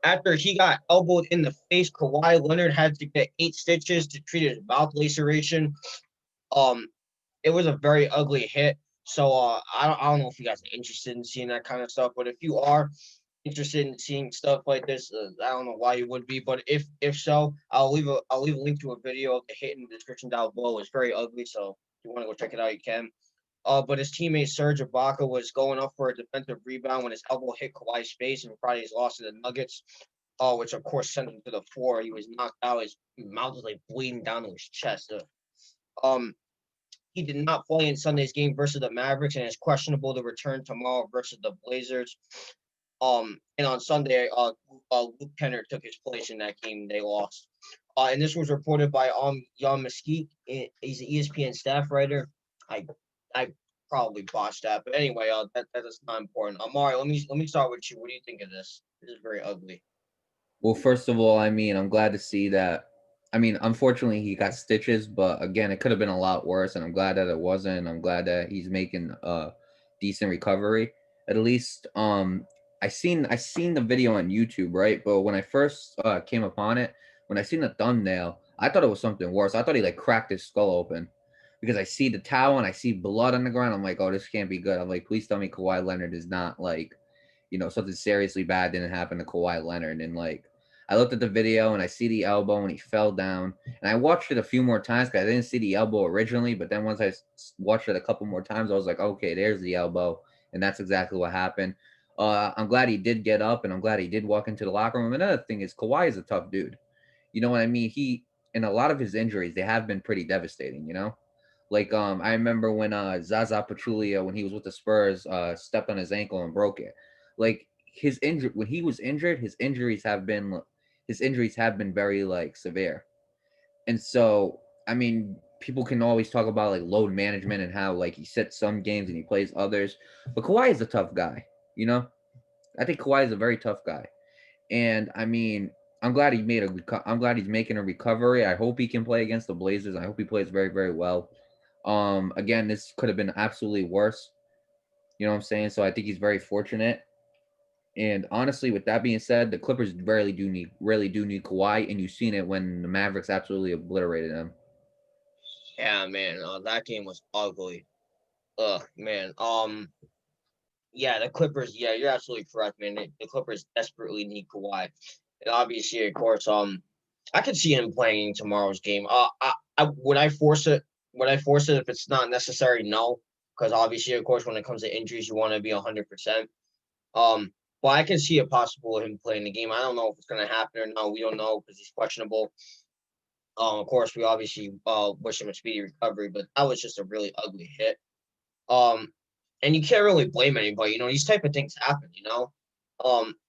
after he got elbowed in the face, Kawhi Leonard had to get 8 stitches to treat his mouth laceration. Um, it was a very ugly hit. So I don't know if you guys are interested in seeing that kind of stuff, but if you are interested in seeing stuff like this, I don't know why you would be, but if so, I'll leave a link to a video of the hit in the description down below. It's very ugly, so if you want to go check it out, you can. But his teammate Serge Ibaka was going up for a defensive rebound when his elbow hit Kawhi's face and Friday's loss to the Nuggets, which of course sent him to the floor. He was knocked out. His mouth was like bleeding down to his chest. Um, he did not play in Sunday's game versus the Mavericks and is questionable to return tomorrow versus the Blazers. And on Sunday, Luke Kennard took his place in that game. They lost. And this was reported by Jan Mesquite. He's an ESPN staff writer. I I probably botched that, but anyway, that is not important. Mario, let me start with you. What do you think of this? This is very ugly. Well, first of all, I mean, I'm glad to see that. I mean, unfortunately, he got stitches, but again, it could have been a lot worse, and I'm glad that it wasn't. I'm glad that he's making a decent recovery. At least, I seen the video on YouTube, right? But when I first came upon it, when I seen the thumbnail, I thought it was something worse. I thought he like cracked his skull open because I see the towel and I see blood on the ground. I'm like, oh, this can't be good. I'm like, please tell me Kawhi Leonard is not like, something seriously bad didn't happen to Kawhi Leonard. And like, I looked at the video and I see the elbow and he fell down. And I watched it a few more times because I didn't see the elbow originally. But then once I watched it a couple more times, I was like, okay, there's the elbow. And that's exactly what happened. I'm glad he did get up and I'm glad he did walk into the locker room. Another thing is Kawhi is a tough dude. You know what I mean? And a lot of his injuries, they have been pretty devastating. Like I remember when Zaza Pachulia, when he was with the Spurs, stepped on his ankle and broke it. Like his injury when he was injured, his injuries have been very like severe. And so I mean, people can always talk about like load management and how like he sits some games and he plays others. But Kawhi is a tough guy, you know? I think Kawhi is a very tough guy. And I mean, I'm glad he's making a recovery. I hope he can play against the Blazers. I hope he plays very, very well. Again, this could have been absolutely worse. You know what I'm saying? So I think he's very fortunate. And honestly, with that being said, the Clippers really do need Kawhi, and you've seen it when the Mavericks absolutely obliterated them. Yeah, man, that game was ugly. Man. Yeah, the Clippers. Yeah, you're absolutely correct, man. The Clippers desperately need Kawhi, and obviously, of course, I could see him playing in tomorrow's game. Would I force it? Would I force it if it's not necessary? No, because obviously, of course, when it comes to injuries, you want to be 100%. But I can see it possible him playing the game. I don't know if it's gonna happen or not. We don't know because he's questionable. Of course, we obviously wish him a speedy recovery, but that was just a really ugly hit. Um, and you can't really blame anybody. These type of things happen.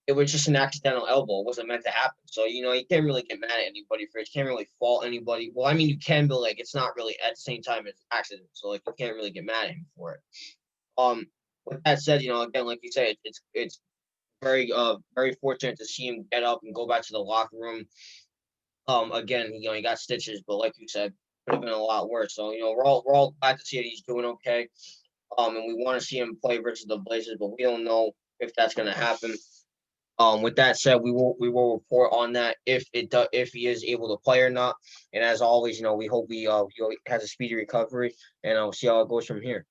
It was just an accidental elbow. It wasn't meant to happen. So you can't really get mad at anybody for it. You can't really fault anybody. Well, I mean, you can, but like it's not really at the same time it's an accident. So like you can't really get mad at him for it. Um, with that said, again, like you say, it's very fortunate to see him get up and go back to the locker room. Again, he got stitches, but like you said, could have been a lot worse. So we're all glad to see that he's doing okay. And we want to see him play versus the Blazers, but we don't know if that's going to happen. With that said, we will report on that if he is able to play or not. And as always, we hope he has a speedy recovery, and I'll see how it goes from here.